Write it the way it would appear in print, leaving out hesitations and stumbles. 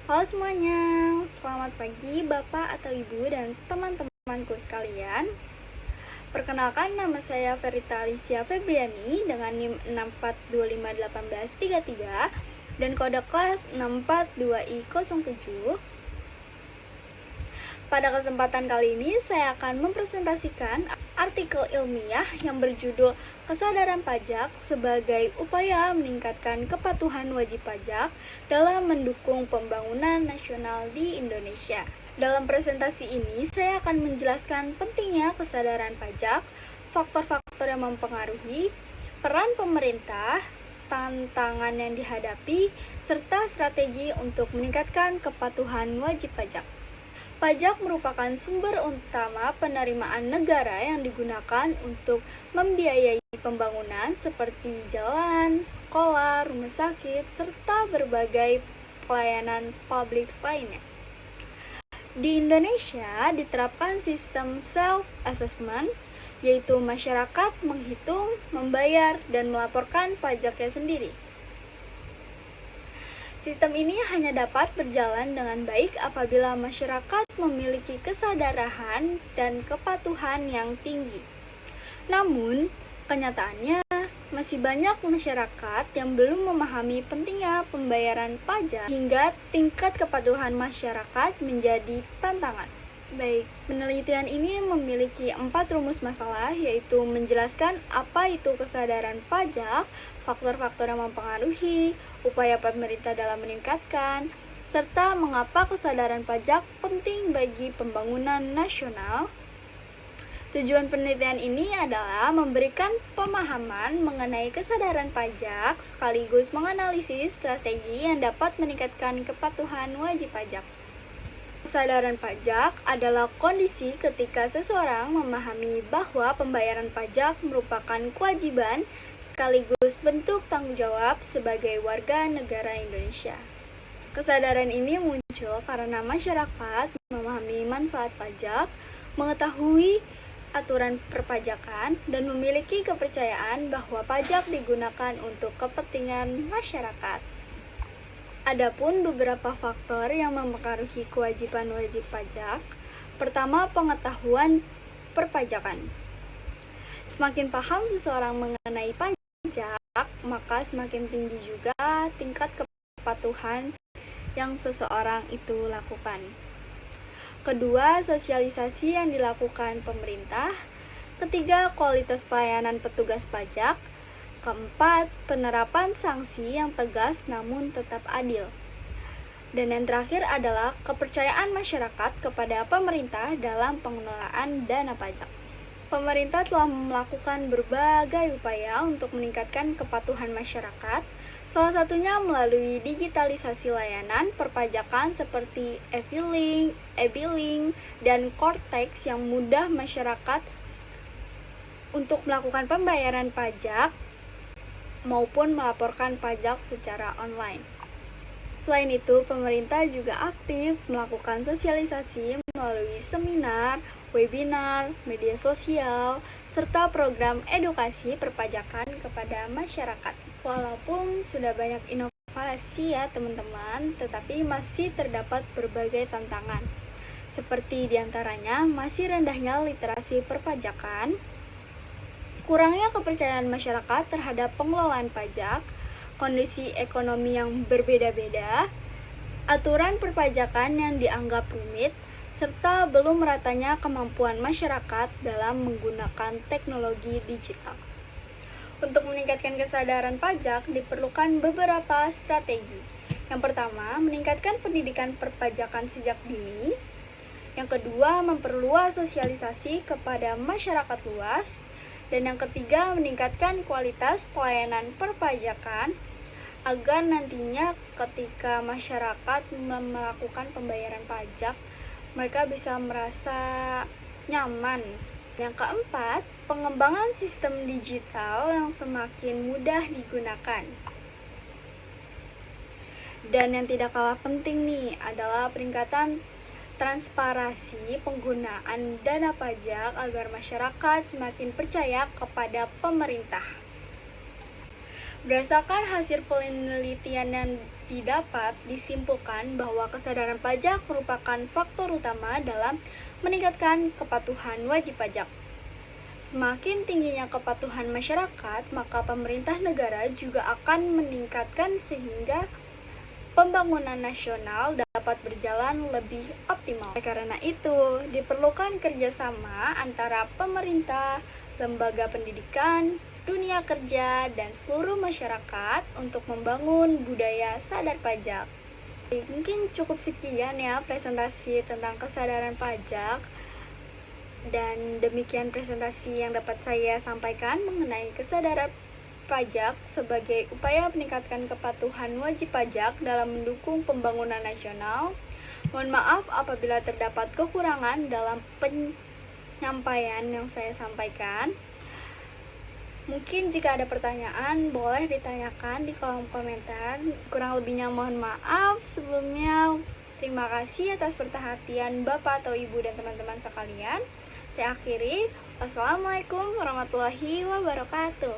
Halo semuanya, selamat pagi Bapak atau Ibu dan teman-temanku sekalian. Perkenalkan, nama saya Verita Alicia Febriani dengan NIM 64251833 dan kode kelas 642I07. Pada kesempatan kali ini, saya akan mempresentasikan artikel ilmiah yang berjudul Kesadaran Pajak sebagai upaya meningkatkan kepatuhan wajib pajak dalam mendukung pembangunan nasional di Indonesia. Dalam presentasi ini, saya akan menjelaskan pentingnya kesadaran pajak, faktor-faktor yang mempengaruhi, peran pemerintah, tantangan yang dihadapi, serta strategi untuk meningkatkan kepatuhan wajib pajak. Pajak merupakan sumber utama penerimaan negara yang digunakan untuk membiayai pembangunan seperti jalan, sekolah, rumah sakit, serta berbagai pelayanan publik lainnya. Di Indonesia diterapkan sistem self-assessment, yaitu masyarakat menghitung, membayar, dan melaporkan pajaknya sendiri. Sistem ini hanya dapat berjalan dengan baik apabila masyarakat memiliki kesadaran dan kepatuhan yang tinggi. Namun, kenyataannya masih banyak masyarakat yang belum memahami pentingnya pembayaran pajak hingga tingkat kepatuhan masyarakat menjadi tantangan. Baik, penelitian ini memiliki 4 rumus masalah, yaitu menjelaskan apa itu kesadaran pajak, faktor-faktor yang mempengaruhi, upaya pemerintah dalam meningkatkan, serta mengapa kesadaran pajak penting bagi pembangunan nasional. Tujuan penelitian ini adalah memberikan pemahaman mengenai kesadaran pajak sekaligus menganalisis strategi yang dapat meningkatkan kepatuhan wajib pajak. Kesadaran pajak adalah kondisi ketika seseorang memahami bahwa pembayaran pajak merupakan kewajiban sekaligus bentuk tanggung jawab sebagai warga negara Indonesia. Kesadaran ini muncul karena masyarakat memahami manfaat pajak, mengetahui aturan perpajakan, dan memiliki kepercayaan bahwa pajak digunakan untuk kepentingan masyarakat. Adapun beberapa faktor yang mempengaruhi kewajiban wajib pajak. Pertama, pengetahuan perpajakan. Semakin paham seseorang mengenai pajak, maka semakin tinggi juga tingkat kepatuhan yang seseorang itu lakukan. Kedua, sosialisasi yang dilakukan pemerintah. Ketiga, kualitas pelayanan petugas pajak. Keempat, penerapan sanksi yang tegas namun tetap adil. Dan yang terakhir adalah kepercayaan masyarakat kepada pemerintah dalam pengelolaan dana pajak. Pemerintah telah melakukan berbagai upaya untuk meningkatkan kepatuhan masyarakat, salah satunya melalui digitalisasi layanan perpajakan seperti e-filing, e-billing, dan Cortex yang mudah masyarakat untuk melakukan pembayaran pajak maupun melaporkan pajak secara online. Selain itu, pemerintah juga aktif melakukan sosialisasi melalui seminar, webinar, media sosial, serta program edukasi perpajakan kepada masyarakat. Walaupun sudah banyak inovasi ya teman-teman, tetapi masih terdapat berbagai tantangan. Seperti diantaranya masih rendahnya literasi perpajakan, kurangnya kepercayaan masyarakat terhadap pengelolaan pajak, kondisi ekonomi yang berbeda-beda, aturan perpajakan yang dianggap rumit, serta belum meratanya kemampuan masyarakat dalam menggunakan teknologi digital. Untuk meningkatkan kesadaran pajak diperlukan beberapa strategi. Yang pertama, meningkatkan pendidikan perpajakan sejak dini. Yang kedua, memperluas sosialisasi kepada masyarakat luas. Dan yang ketiga, meningkatkan kualitas pelayanan perpajakan agar nantinya ketika masyarakat melakukan pembayaran pajak, mereka bisa merasa nyaman. Yang keempat, pengembangan sistem digital yang semakin mudah digunakan. Dan yang tidak kalah penting nih adalah peningkatan transparansi penggunaan dana pajak agar masyarakat semakin percaya kepada pemerintah. Berdasarkan hasil penelitian yang Didapat disimpulkan bahwa kesadaran pajak merupakan faktor utama dalam meningkatkan kepatuhan wajib pajak. Semakin tingginya kepatuhan masyarakat, maka pemerintah negara juga akan meningkatkan sehingga pembangunan nasional dapat berjalan lebih optimal. Karena itu, diperlukan kerjasama antara pemerintah, lembaga pendidikan, dunia kerja, dan seluruh masyarakat untuk membangun budaya sadar pajak. Mungkin cukup sekian ya presentasi tentang kesadaran pajak. Dan demikian presentasi yang dapat saya sampaikan mengenai kesadaran pajak sebagai upaya meningkatkan kepatuhan wajib pajak dalam mendukung pembangunan nasional. Mohon maaf apabila terdapat kekurangan dalam penyampaian yang saya sampaikan. Mungkin jika ada pertanyaan boleh ditanyakan di kolom komentar. Kurang lebihnya mohon maaf. Sebelumnya terima kasih atas perhatian Bapak atau Ibu dan teman-teman sekalian. Saya akhiri. Wassalamualaikum warahmatullahi wabarakatuh.